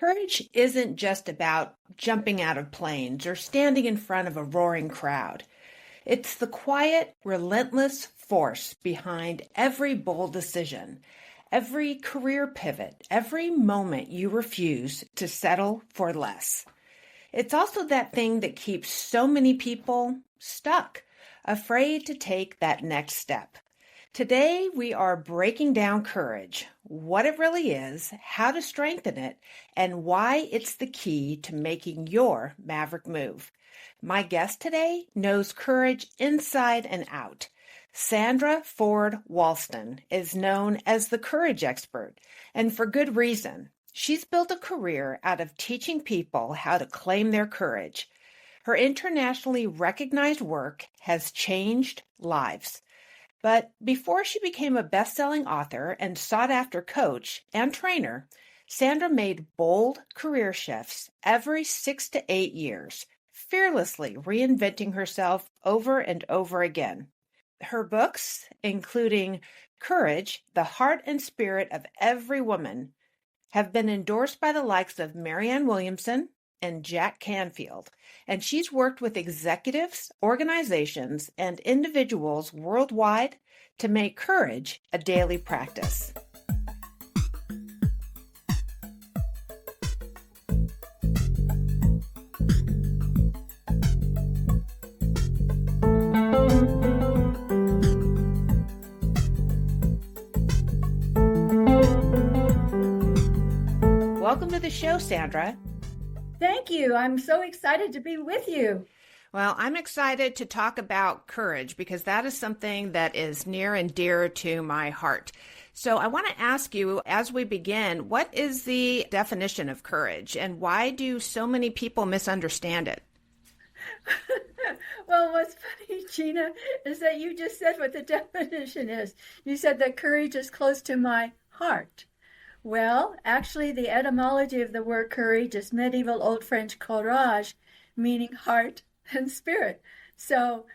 Courage isn't just about jumping out of planes or standing in front of a roaring crowd. It's the quiet, relentless force behind every bold decision, every career pivot, every moment you refuse to settle for less. It's also that thing that keeps so many people stuck, afraid to take that next step. Today, we are breaking down courage, what it really is, how to strengthen it, and why it's the key to making your maverick move. My guest today knows courage inside and out. Sandra Ford Walston is known as the courage expert, and for good reason. She's built a career out of teaching people how to claim their courage. Her internationally recognized work has changed lives. But before she became a best-selling author and sought-after coach and trainer, Sandra made bold career shifts every 6 to 8 years, fearlessly reinventing herself over and over again. Her books, including Courage, the Heart and Spirit of Every Woman, have been endorsed by the likes of Marianne Williamson and Jack Canfield, and she's worked with executives, organizations, and individuals worldwide to make courage a daily practice. Welcome to the show, Sandra. Thank you. I'm so excited to be with you. Well, I'm excited to talk about courage because that is something that is near and dear to my heart. So I want to ask you, as we begin, what is the definition of courage and why do so many people misunderstand it? Well, what's funny, Gina, is that you just said what the definition is. You said that courage is close to my heart. Well, actually, the etymology of the word courage is medieval Old French courage, meaning heart and spirit. So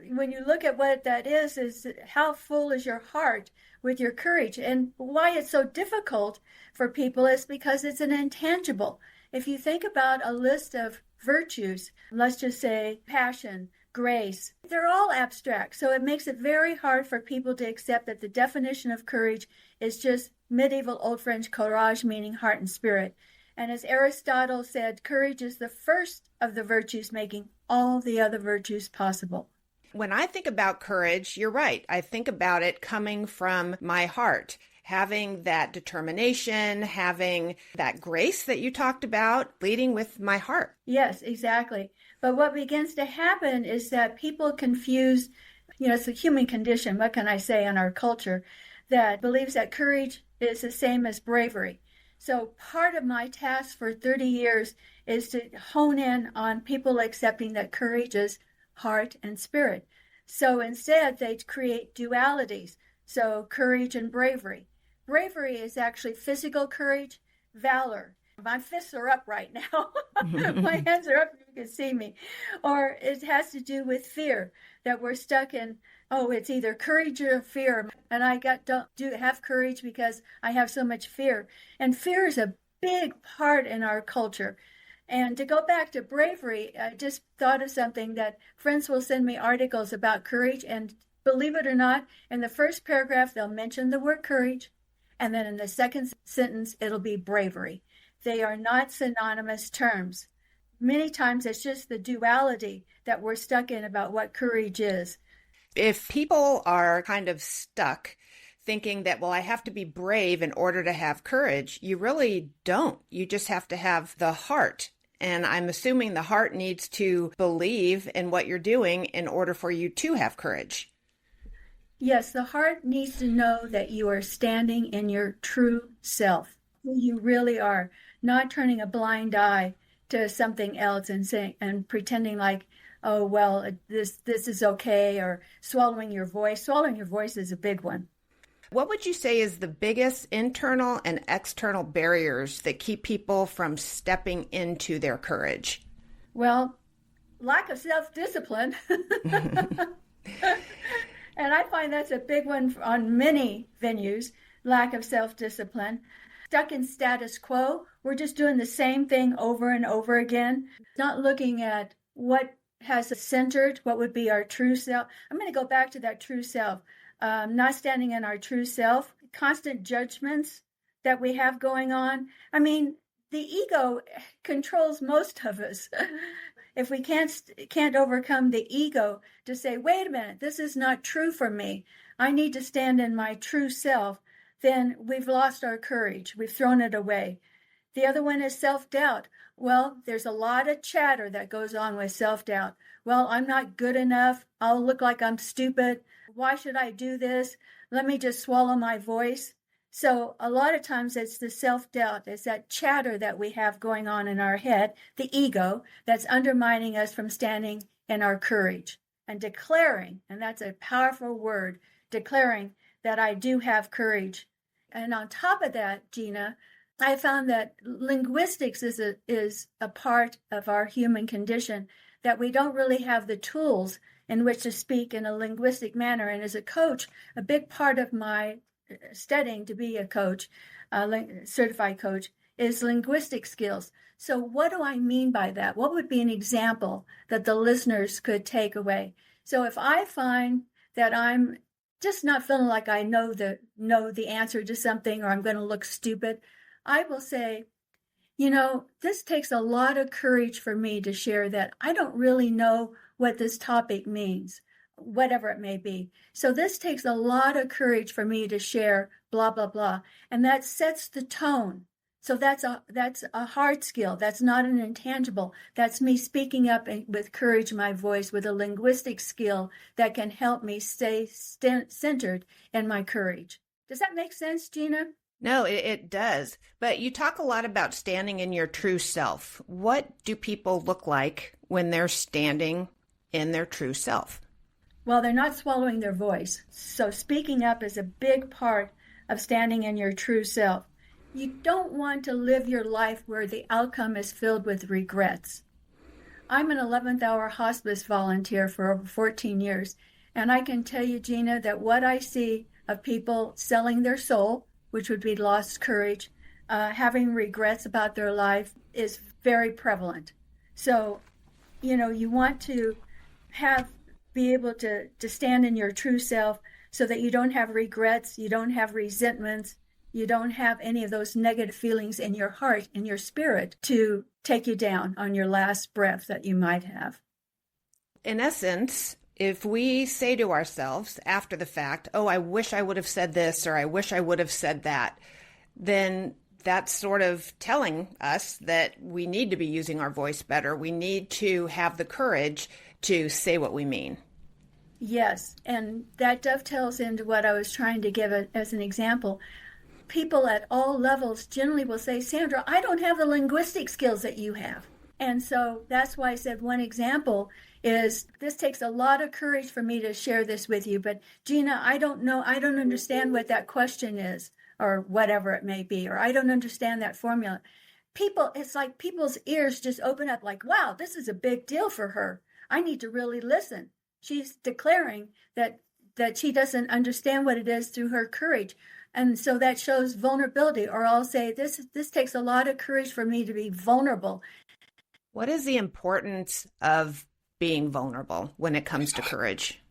when you look at what that is how full is your heart with your courage? And why it's so difficult for people is because it's an intangible. If you think about a list of virtues, let's just say passion, grace, they're all abstract. So it makes it very hard for people to accept that the definition of courage is just medieval Old French courage, meaning heart and spirit. And as Aristotle said, courage is the first of the virtues, making all the other virtues possible. When I think about courage, you're right. I think about it coming from my heart, having that determination, having that grace that you talked about, leading with my heart. Yes, exactly. But what begins to happen is that people confuse, it's a human condition, what can I say, in our culture, that believes that courage is the same as bravery. So part of my task for 30 years is to hone in on people accepting that courage is heart and spirit. So instead, they create dualities. So courage and bravery. Bravery is actually physical courage, valor. My fists are up right now. My hands are up, you can see me. Or it has to do with fear, that we're stuck in, it's either courage or fear. And I don't have courage because I have so much fear. And fear is a big part in our culture. And to go back to bravery, I just thought of something that friends will send me articles about courage. And believe it or not, in the first paragraph, they'll mention the word courage. And then in the second sentence, it'll be bravery. They are not synonymous terms. Many times it's just the duality that we're stuck in about what courage is. If people are kind of stuck thinking that, well, I have to be brave in order to have courage, you really don't. You just have to have the heart. And I'm assuming the heart needs to believe in what you're doing in order for you to have courage. Yes, the heart needs to know that you are standing in your true self, who you really are, not turning a blind eye to something else and saying and pretending like, oh, well, this is okay, or swallowing your voice. Swallowing your voice is a big one. What would you say is the biggest internal and external barriers that keep people from stepping into their courage? Well, lack of self-discipline. And I find that's a big one on many venues, lack of self-discipline. stuck in status quo. We're just doing the same thing over and over again, not looking at what has centered, what would be our true self. I'm going to go back to that true self, not standing in our true self, constant judgments that we have going on. I mean, the ego controls most of us. If we can't overcome the ego to say, wait a minute, this is not true for me, I need to stand in my true self, then we've lost our courage. We've thrown it away. The other one is self-doubt. Well, there's a lot of chatter that goes on with self-doubt. Well, I'm not good enough. I'll look like I'm stupid. Why should I do this? Let me just swallow my voice. So a lot of times it's the self-doubt. It's that chatter that we have going on in our head, the ego, that's undermining us from standing in our courage and declaring, and that's a powerful word, declaring that I do have courage. And on top of that, Gina, I found that linguistics is a part of our human condition, that we don't really have the tools in which to speak in a linguistic manner. And as a coach, a big part of my studying to be a coach, certified coach, is linguistic skills. So what do I mean by that? What would be an example that the listeners could take away? So if I find that I'm just not feeling like I know the answer to something, or I'm going to look stupid, I will say, this takes a lot of courage for me to share that I don't really know what this topic means, whatever it may be. So this takes a lot of courage for me to share blah, blah, blah. And that sets the tone. So that's a hard skill. That's not an intangible. That's me speaking up with courage in my voice, with a linguistic skill that can help me stay centered in my courage. Does that make sense, Gina? No, it does. But you talk a lot about standing in your true self. What do people look like when they're standing in their true self? Well, they're not swallowing their voice. So speaking up is a big part of standing in your true self. You don't want to live your life where the outcome is filled with regrets. I'm an 11th hour hospice volunteer for over 14 years, and I can tell you, Gina, that what I see of people selling their soul, which would be lost courage, having regrets about their life, is very prevalent. So, you want to be able to stand in your true self so that you don't have regrets, you don't have resentments, you don't have any of those negative feelings in your heart, in your spirit, to take you down on your last breath that you might have. In essence, if we say to ourselves after the fact, oh, I wish I would have said this, or I wish I would have said that, then that's sort of telling us that we need to be using our voice better. We need to have the courage to say what we mean. Yes, and that dovetails into what I was trying to give as an example. People at all levels generally will say, Sandra, I don't have the linguistic skills that you have. And so that's why I said one example is, this takes a lot of courage for me to share this with you. But Gina, I don't know, I don't understand what that question is, or whatever it may be, or I don't understand that formula. It's like people's ears just open up like, wow, this is a big deal for her. I need to really listen. She's declaring that she doesn't understand what it is through her courage. And so that shows vulnerability. Or I'll say, this takes a lot of courage for me to be vulnerable. What is the importance of being vulnerable when it comes to courage?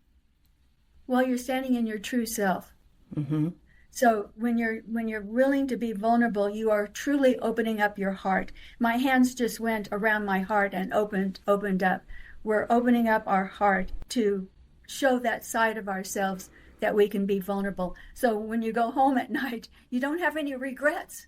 Well, you're standing in your true self. Mm-hmm. So when you're willing to be vulnerable, you are truly opening up your heart. My hands just went around my heart and opened up. We're opening up our heart to show that side of ourselves that we can be vulnerable. So when you go home at night, you don't have any regrets.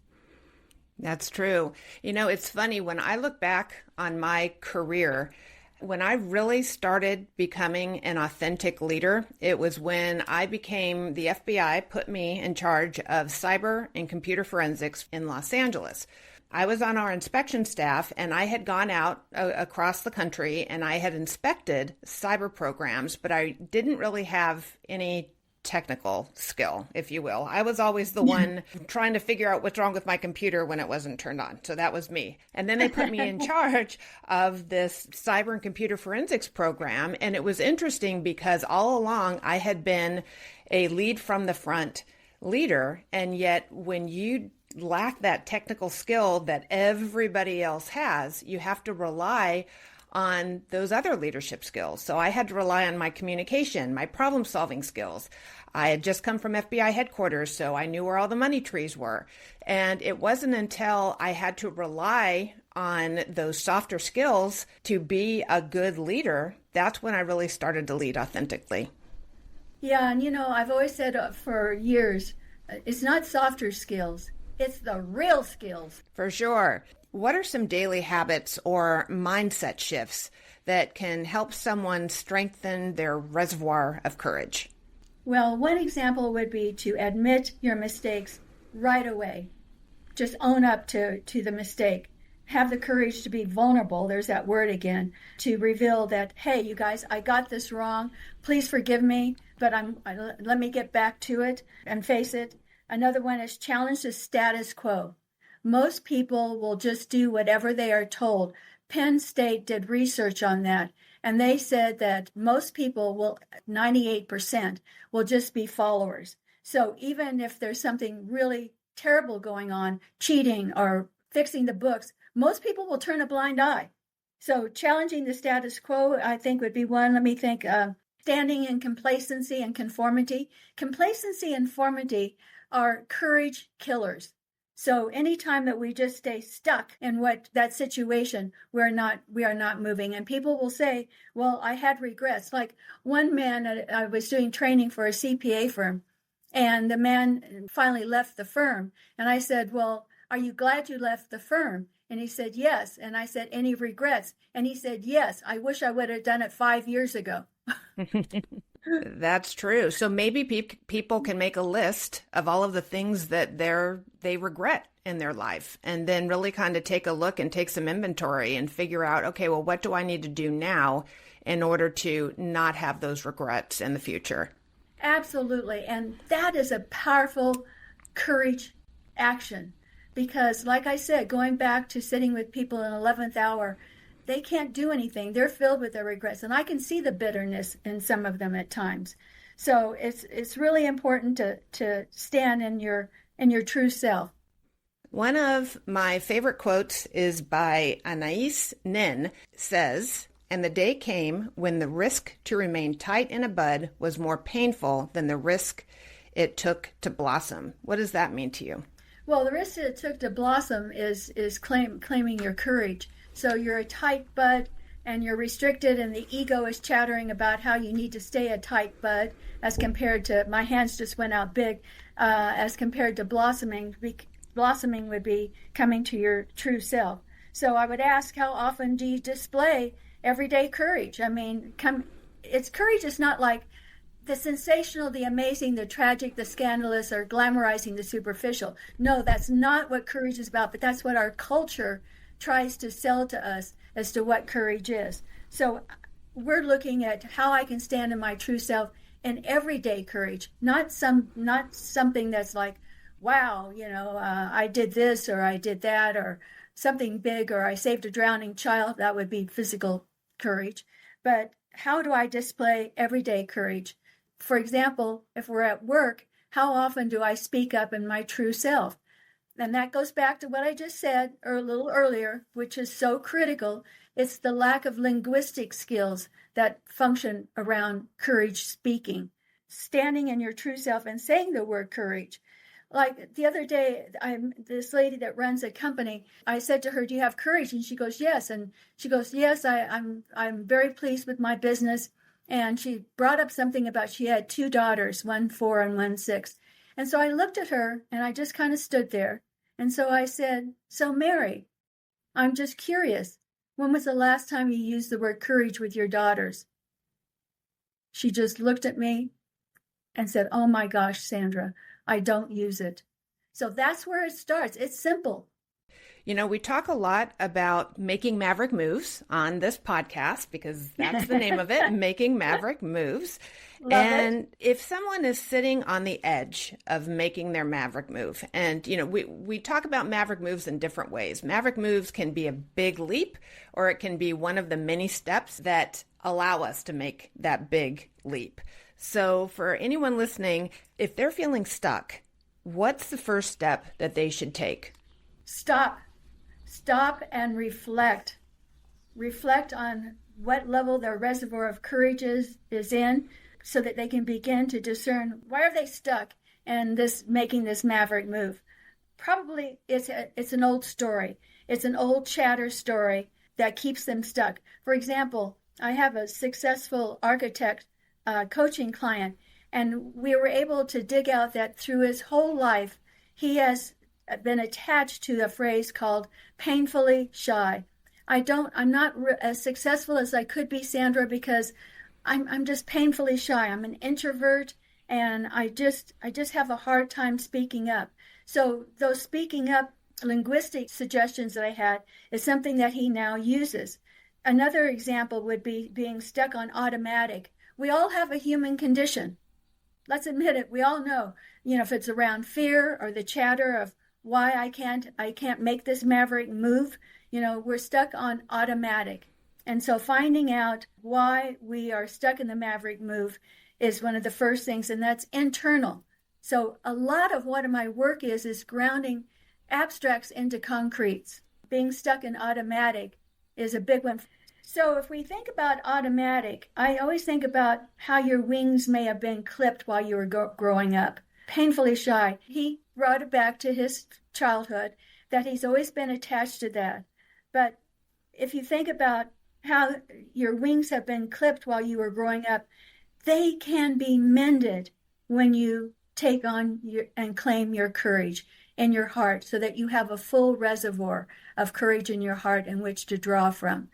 That's true. It's funny, when I look back on my career, when I really started becoming an authentic leader, it was when the FBI put me in charge of cyber and computer forensics in Los Angeles. I was on our inspection staff, and I had gone out across the country and I had inspected cyber programs, but I didn't really have any technical skill, if you will. I was always the one trying to figure out what's wrong with my computer when it wasn't turned on. So that was me. And then they put me in charge of this cyber and computer forensics program. And it was interesting because all along I had been a lead from the front leader. And yet when you lack that technical skill that everybody else has, you have to rely on those other leadership skills. So I had to rely on my communication, my problem solving skills. I had just come from FBI headquarters, so I knew where all the money trees were. And it wasn't until I had to rely on those softer skills to be a good leader, that's when I really started to lead authentically. Yeah, and I've always said for years, it's not softer skills, it's the real skills. For sure. What are some daily habits or mindset shifts that can help someone strengthen their reservoir of courage? Well, one example would be to admit your mistakes right away. Just own up to the mistake. Have the courage to be vulnerable, there's that word again, to reveal that, hey, you guys, I got this wrong. Please forgive me, but let me get back to it and face it. Another one is challenge the status quo. Most people will just do whatever they are told. Penn State did research on that, and they said that most people 98%, will just be followers. So even if there's something really terrible going on, cheating or fixing the books, most people will turn a blind eye. So challenging the status quo, I think, would be one. Let me think. Standing in complacency and conformity. Complacency and conformity are courage killers. So anytime that we just stay stuck in that situation, we are not moving. And people will say, well, I had regrets. Like one man, I was doing training for a CPA firm, and the man finally left the firm. And I said, well, are you glad you left the firm? And he said, yes. And I said, any regrets? And he said, yes, I wish I would have done it 5 years ago. That's true. So maybe people can make a list of all of the things that they regret in their life, and then really kind of take a look and take some inventory and figure out, okay, well, what do I need to do now in order to not have those regrets in the future? Absolutely. And that is a powerful courage action, because like I said, going back to sitting with people in 11th hour, they can't do anything. They're filled with their regrets, and I can see the bitterness in some of them at times. So it's really important to stand in your true self. One of my favorite quotes is by Anais Nin. Says, "And the day came when the risk to remain tight in a bud was more painful than the risk it took to blossom." What does that mean to you? Well, the risk that it took to blossom is claiming your courage. So you're a tight bud and you're restricted, and the ego is chattering about how you need to stay a tight bud as compared to, my hands just went out big, as compared to blossoming. Blossoming would be coming to your true self. So I would ask, how often do you display everyday courage? I mean, courage is not like the sensational, the amazing, the tragic, the scandalous, or glamorizing the superficial. No, that's not what courage is about, but that's what our culture tries to sell to us as to what courage is. So we're looking at how I can stand in my true self in everyday courage, not something that's like, wow, I did this or I did that, or something big, or I saved a drowning child. That would be physical courage. But how do I display everyday courage? For example, if we're at work, how often do I speak up in my true self? And that goes back to what I just said a little earlier, which is so critical. It's the lack of linguistic skills that function around courage speaking. Standing in your true self and saying the word courage. Like the other day, this lady that runs a company, I said to her, do you have courage? And she goes, yes. And she goes, yes, I'm very pleased with my business. And she brought up something about she had 2 daughters, one 4 and one 6. And so I looked at her and I just kind of stood there. And so I said, so Mary, I'm just curious. When was the last time you used the word courage with your daughters? She just looked at me and said, oh my gosh, Sandra, I don't use it. So that's where it starts. It's simple. We talk a lot about making maverick moves on this podcast because that's the name of it, Making Maverick Moves. And if someone is sitting on the edge of making their maverick move, and, we talk about maverick moves in different ways. Maverick moves can be a big leap, or it can be one of the many steps that allow us to make that big leap. So for anyone listening, if they're feeling stuck, what's the first step that they should take? Stop. Stop and reflect. Reflect on what level their reservoir of courage is in, so that they can begin to discern, why are they stuck in this, making this maverick move. Probably it's an old story. It's an old chatter story that keeps them stuck. For example, I have a successful architect coaching client, and we were able to dig out that through his whole life, he has been attached to a phrase called painfully shy. I'm not as successful as I could be, Sandra, because I'm just painfully shy. I'm an introvert, and I just have a hard time speaking up. So those speaking up linguistic suggestions that I had is something that he now uses. Another example would be being stuck on automatic. We all have a human condition. Let's admit it. We all know, if it's around fear or the chatter of why I can't make this maverick move, we're stuck on automatic. And so finding out why we are stuck in the maverick move is one of the first things, and that's internal. So a lot of what my work is grounding abstracts into concretes. Being stuck in automatic is a big one. So if we think about automatic, I always think about how your wings may have been clipped while you were growing up. Painfully shy. He brought it back to his childhood, that he's always been attached to that. But if you think about how your wings have been clipped while you were growing up, they can be mended when you take on and claim your courage in your heart, so that you have a full reservoir of courage in your heart in which to draw from.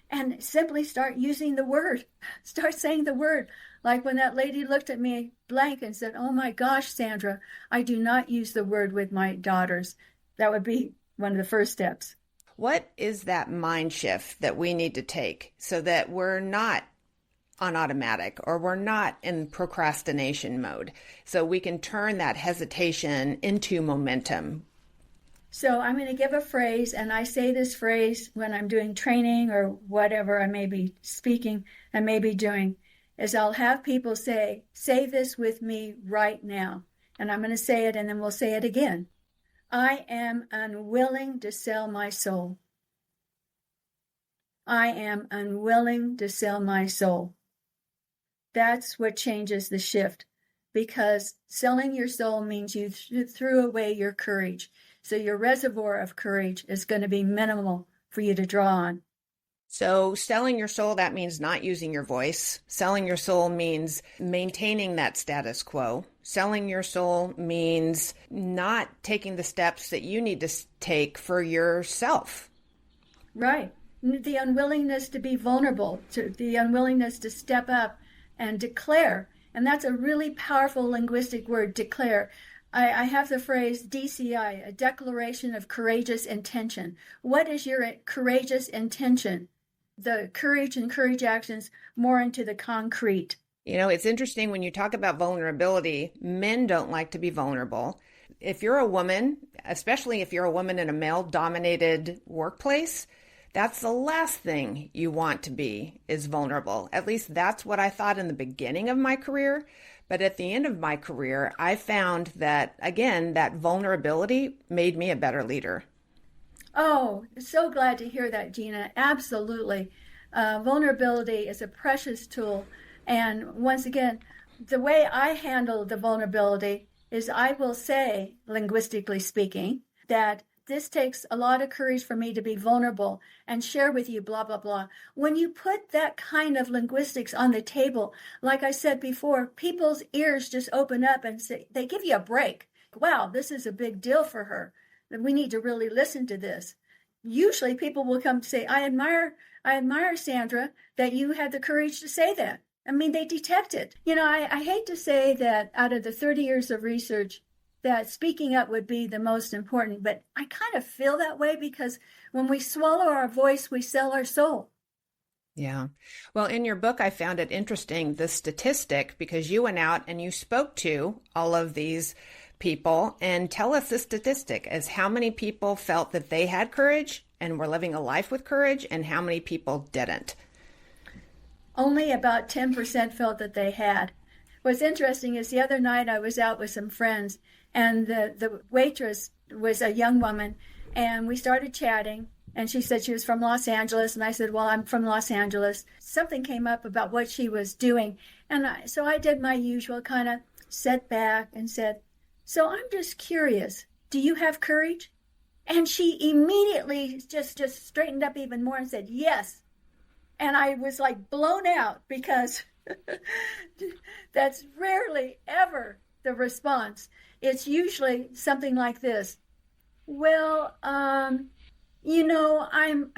And simply start using the word. Start saying the word. Like when that lady looked at me blank and said, "Oh my gosh, Sandra, I do not use the word with my daughters." That would be one of the first steps. What is that mind shift that we need to take so that we're not on automatic, or we're not in procrastination mode, so we can turn that hesitation into momentum? So I'm going to give a phrase, and I say this phrase when I'm doing training or whatever I may be speaking, I may be doing, is I'll have people say this with me right now. And I'm going to say it, and then we'll say it again. I am unwilling to sell my soul. I am unwilling to sell my soul. That's what changes the shift, because selling your soul means you threw away your courage. So your reservoir of courage is going to be minimal for you to draw on. So selling your soul, that means not using your voice. Selling your soul means maintaining that status quo. Selling your soul means not taking the steps that you need to take for yourself. Right. The unwillingness to be vulnerable, the unwillingness to step up and declare. And that's a really powerful linguistic word, declare. I have the phrase DCI, a declaration of courageous intention. What is your courageous intention? The courage and courage actions more into the concrete. It's interesting when you talk about vulnerability, men don't like to be vulnerable. If you're a woman, especially if you're a woman in a male-dominated workplace, that's the last thing you want to be, is vulnerable. At least that's what I thought in the beginning of my career. But at the end of my career, I found that, again, that vulnerability made me a better leader. Oh, so glad to hear that, Gina. Absolutely. Vulnerability is a precious tool. And once again, the way I handle the vulnerability is I will say, linguistically speaking, that this takes a lot of courage for me to be vulnerable and share with you, blah, blah, blah. When you put that kind of linguistics on the table, like I said before, people's ears just open up and say, they give you a break. Wow, this is a big deal for her. We need to really listen to this. Usually people will come to say, I admire, Sandra, that you had the courage to say that. I mean, they detect it. I hate to say that out of the 30 years of research, that speaking up would be the most important, but I kind of feel that way, because when we swallow our voice, we sell our soul. Yeah. Well, in your book, I found it interesting, the statistic, because you went out and you spoke to all of these people, and tell us the statistic as how many people felt that they had courage and were living a life with courage, and how many people didn't. Only about 10% felt that they had. What's interesting is the other night I was out with some friends, And the waitress was a young woman, and we started chatting. And she said she was from Los Angeles, and I said, well, I'm from Los Angeles. Something came up about what she was doing, and so I did my usual kind of sat back and said, so I'm just curious, do you have courage? And she immediately just straightened up even more and said, yes. And I was like blown out, because that's rarely ever the response. It's usually something like this. Well, you know, I'm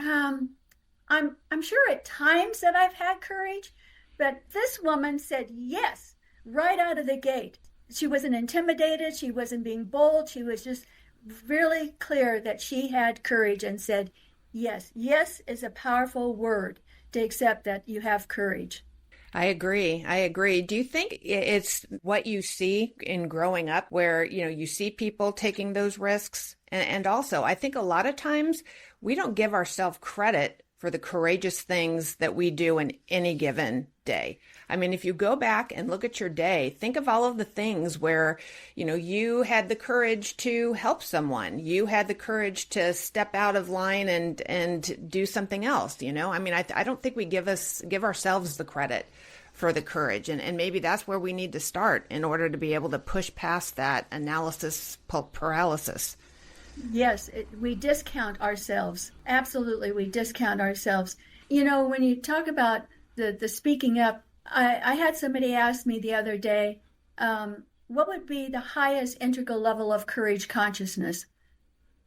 sure at times that I've had courage, but this woman said yes right out of the gate. She wasn't intimidated. She wasn't being bold. She was just really clear that she had courage and said yes. Yes is a powerful word to accept that you have courage. I agree. Do you think it's what you see in growing up where, you see people taking those risks? And also, I think a lot of times we don't give ourselves credit for the courageous things that we do in any given day. I mean, if you go back and look at your day, think of all of the things where, you had the courage to help someone. You had the courage to step out of line and do something else, I mean, I don't think we give ourselves the credit for the courage. And maybe that's where we need to start in order to be able to push past that analysis paralysis. Yes, we discount ourselves. Absolutely, we discount ourselves. When you talk about the speaking up, I had somebody ask me the other day, what would be the highest integral level of courage consciousness?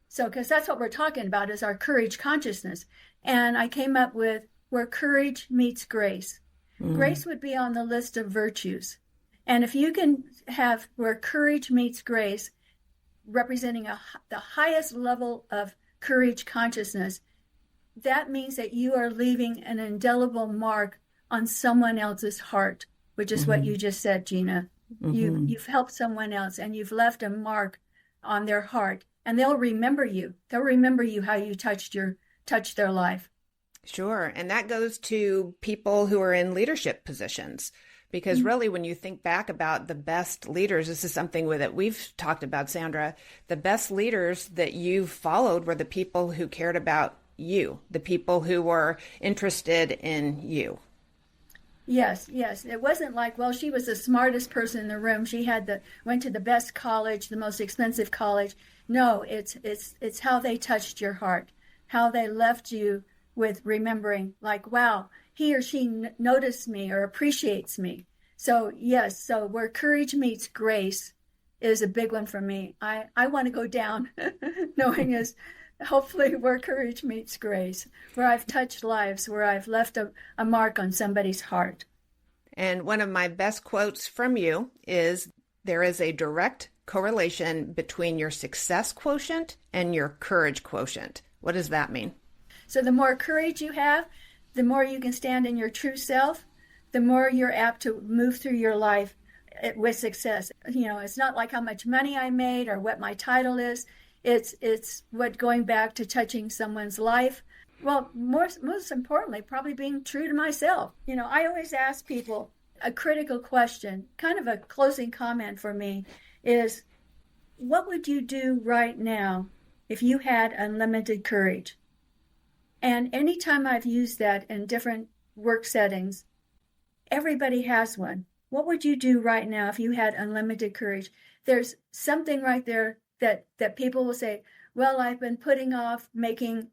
So, because that's what we're talking about is our courage consciousness. And I came up with where courage meets grace. Grace would be on the list of virtues. And if you can have where courage meets grace, representing the highest level of courage consciousness, that means that you are leaving an indelible mark on someone else's heart, which is what you just said, Gina. You've helped someone else, and you've left a mark on their heart, and they'll remember you. They'll remember you, how you touched their life. Sure. And that goes to people who are in leadership positions. Because really, when you think back about the best leaders, this is something that we've talked about, Sandra, the best leaders that you've followed were the people who cared about you, the people who were interested in you. Yes. It wasn't like, well, she was the smartest person in the room. She went to the best college, the most expensive college. No, it's how they touched your heart, how they left you with remembering, like, wow, he or she noticed me or appreciates me. So yes, so where courage meets grace is a big one for me. I want to go down knowing is hopefully where courage meets grace, where I've touched lives, where I've left a mark on somebody's heart. And one of my best quotes from you is, there is a direct correlation between your success quotient and your courage quotient. What does that mean? So the more courage you have, the more you can stand in your true self, the more you're apt to move through your life with success. It's not like how much money I made or what my title is. It's what going back to touching someone's life. Well, most importantly, probably being true to myself. I always ask people a critical question, kind of a closing comment for me is, what would you do right now if you had unlimited courage? And anytime I've used that in different work settings, everybody has one. What would you do right now if you had unlimited courage? There's something right there that people will say, well, I've been putting off looking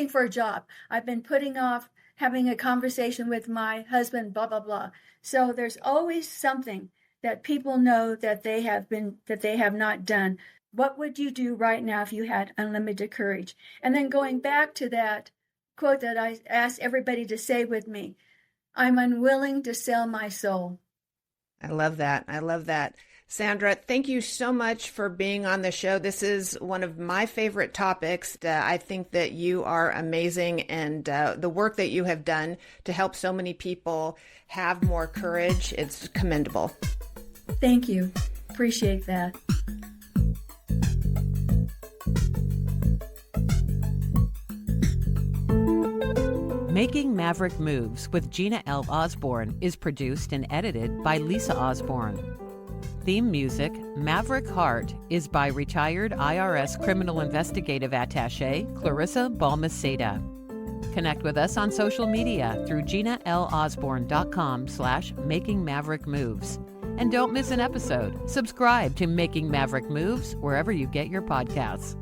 for a job. I've been putting off having a conversation with my husband, blah, blah, blah. So there's always something that people know that they have not done. What would you do right now if you had unlimited courage? And then going back to that quote that I asked everybody to say with me, I'm unwilling to sell my soul. I love that. Sandra, thank you so much for being on the show. This is one of my favorite topics. I think that you are amazing, and the work that you have done to help so many people have more courage, it's commendable. Thank you. Appreciate that. Making Maverick Moves with Gina L. Osborne is produced and edited by Lisa Osborne. Theme music, Maverick Heart, is by retired IRS Criminal Investigative Attaché Clarissa Balmaceda. Connect with us on social media through GinaLOsborne.com/Making Maverick Moves. And don't miss an episode. Subscribe to Making Maverick Moves wherever you get your podcasts.